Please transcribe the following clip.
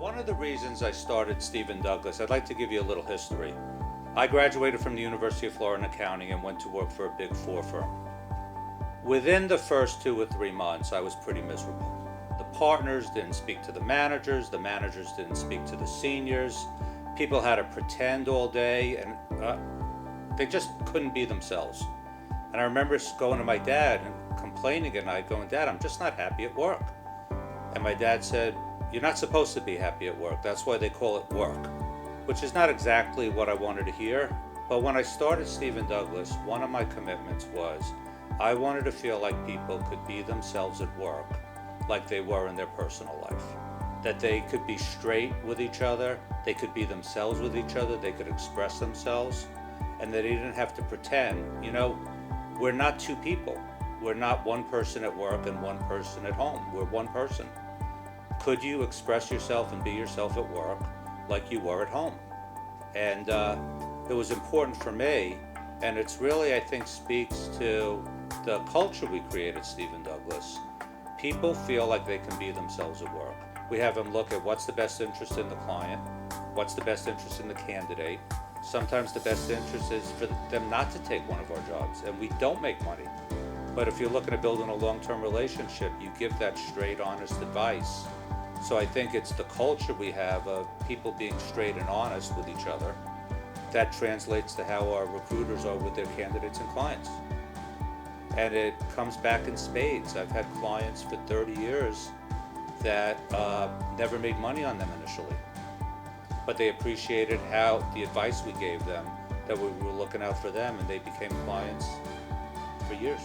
One of the reasons I started StevenDouglas, I'd like to give you a little history. I graduated from the University of Florida in accounting and went to work for a Big Four firm. Within the first 2 or 3 months, I was pretty miserable. The partners didn't speak to the managers didn't speak to the seniors. People had to pretend all day, and they just couldn't be themselves. And I remember going to my dad and complaining at night, going, "Dad, I'm just not happy at work." And my dad said, "You're not supposed to be happy at work. That's why they call it work," which is not exactly what I wanted to hear. But when I started StevenDouglas, one of my commitments was I wanted to feel like people could be themselves at work like they were in their personal life. That they could be straight with each other, they could be themselves with each other, they could express themselves, and that they didn't have to pretend. We're not two people. We're not one person at work and one person at home. We're one person. Could you express yourself and be yourself at work like you were at home? And it was important for me, and it's really, I think, speaks to the culture we created at StevenDouglas. People feel like they can be themselves at work. We have them look at what's the best interest in the client, what's the best interest in the candidate. Sometimes the best interest is for them not to take one of our jobs, and we don't make money. But if you're looking at building a long-term relationship, you give that straight, honest advice. So I think it's the culture we have of people being straight and honest with each other that translates to how our recruiters are with their candidates and clients. And it comes back in spades. I've had clients for 30 years that never made money on them initially, but they appreciated how the advice we gave them, that we were looking out for them, and they became clients for years.